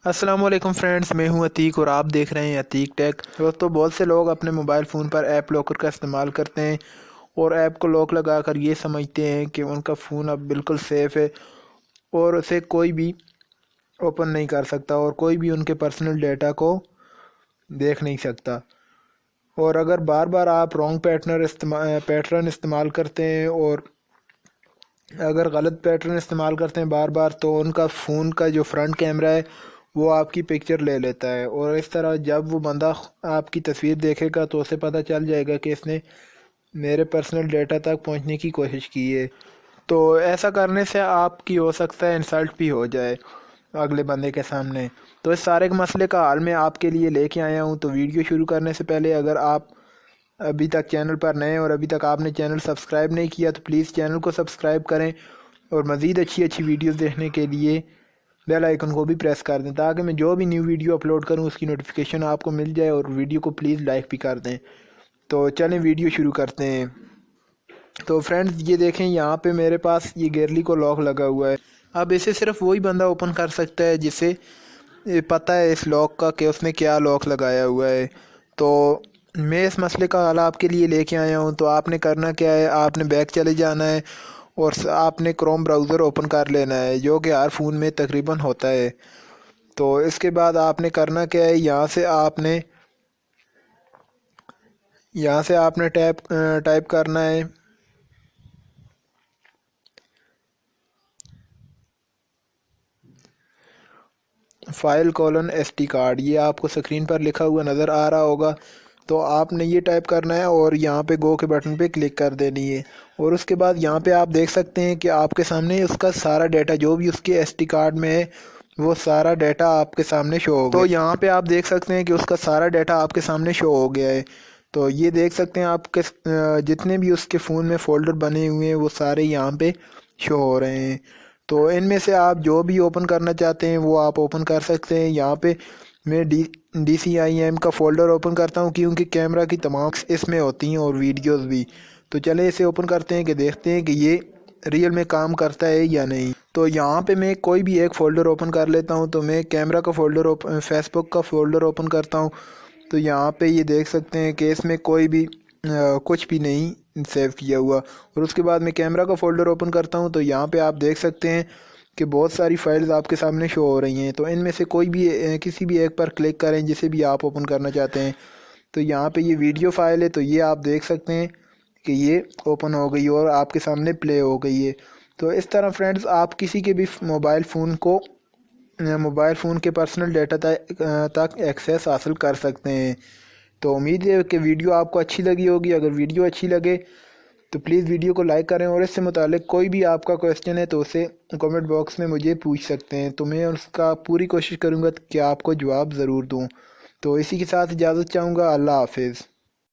अस्सलाम वालेकुम फ्रेंड्स, मैं हूं अतीक और आप देख रहे हैं अतीक टेक। दोस्तों, बहुत से लोग अपने मोबाइल फ़ोन पर ऐप लॉकर का इस्तेमाल करते हैं और ऐप को लॉक लगाकर ये समझते हैं कि उनका फ़ोन अब बिल्कुल सेफ़ है और उसे कोई भी ओपन नहीं कर सकता और कोई भी उनके पर्सनल डेटा को देख नहीं सकता। और अगर बार बार आप रॉन्ग पैटर्न इस्तेमाल करते हैं और अगर गलत पैटर्न इस्तेमाल करते हैं बार बार, तो उनका फ़ोन का जो फ्रंट कैमरा है वो आपकी पिक्चर ले लेता है और इस तरह जब वो बंदा आपकी तस्वीर देखेगा तो उसे पता चल जाएगा कि इसने मेरे पर्सनल डेटा तक पहुंचने की कोशिश की है। तो ऐसा करने से आपकी हो सकता है इंसल्ट भी हो जाए अगले बंदे के सामने। तो इस सारे के मसले का हल मैं आपके लिए लेके आया हूं। तो वीडियो शुरू करने से पहले अगर आप अभी तक चैनल पर नए और अभी तक आपने चैनल सब्सक्राइब नहीं किया तो प्लीज़ चैनल को सब्सक्राइब करें और मज़ीद अच्छी अच्छी वीडियोस देखने के लिए बेल आइकन को भी प्रेस कर दें ताकि मैं जो भी न्यू वीडियो अपलोड करूं उसकी नोटिफिकेशन आपको मिल जाए, और वीडियो को प्लीज़ लाइक भी कर दें। तो चलें वीडियो शुरू करते हैं। तो फ्रेंड्स, ये देखें यहाँ पे मेरे पास ये गैलरी को लॉक लगा हुआ है। अब इसे सिर्फ वही बंदा ओपन कर सकता है जिसे पता है इस लॉक का कि उसने क्या लॉक लगाया हुआ है। तो मैं इस मसले का हल आपके लिए लेके आया हूँ। तो आपने करना क्या है, आपने बैक चले जाना है और आपने क्रोम ब्राउज़र ओपन कर लेना है, जो कि हर फ़ोन में तकरीबन होता है। तो इसके बाद आपने करना क्या है, यहाँ से आपने टाइप करना है फाइल:/SD कार्ड। ये आपको स्क्रीन पर लिखा हुआ नज़र आ रहा होगा। तो आपने ये टाइप करना है और यहाँ पे गो के बटन पे क्लिक कर देनी है। और उसके बाद यहाँ पे आप देख सकते हैं कि आपके सामने उसका सारा डाटा जो भी उसके SD कार्ड में है वो सारा डाटा आपके सामने शो हो गया। तो यहाँ पे आप देख सकते हैं कि उसका सारा डाटा आपके सामने शो हो गया है। तो ये देख सकते हैं आपके जितने भी उसके फ़ोन में फ़ोल्डर बने हुए हैं वो सारे यहाँ पे शो हो रहे हैं। तो इनमें से आप जो भी ओपन करना चाहते हैं वो आप ओपन कर सकते हैं। यहाँ पे मैं DCIM का फ़ोल्डर ओपन करता हूँ क्योंकि कैमरा की तमाम इसमें होती हैं और वीडियोस भी। तो चले इसे ओपन करते हैं कि देखते हैं कि ये रियल में काम करता है या नहीं। तो यहाँ पे मैं कोई भी एक फ़ोल्डर ओपन कर लेता हूँ। तो मैं कैमरा का फ़ोल्डर फेसबुक का फ़ोल्डर ओपन करता हूँ। तो यहाँ पे ये देख सकते हैं कि इसमें कोई भी कुछ भी नहीं सेव किया हुआ। और उसके बाद मैं कैमरा का फ़ोल्डर ओपन करता हूँ। तो यहाँ पे आप देख सकते हैं कि बहुत सारी फाइल्स आपके सामने शो हो रही हैं। तो इनमें से कोई भी किसी भी एक पर क्लिक करें जिसे भी आप ओपन करना चाहते हैं। तो यहाँ पे ये वीडियो फाइल है, तो ये आप देख सकते हैं कि ये ओपन हो गई और आपके सामने प्ले हो गई है। तो इस तरह फ्रेंड्स आप किसी के भी मोबाइल फ़ोन के पर्सनल डेटा तक एक्सेस हासिल कर सकते हैं। तो उम्मीद है कि वीडियो आपको अच्छी लगी होगी। अगर वीडियो अच्छी लगे तो प्लीज़ वीडियो को लाइक करें और इससे मुतालिक कोई भी आपका क्वेश्चन है तो उसे कमेंट बॉक्स में मुझे पूछ सकते हैं। तो मैं उसका पूरी कोशिश करूँगा कि आपको जवाब ज़रूर दूँ। तो इसी के साथ इजाज़त चाहूँगा। अल्लाह हाफिज़।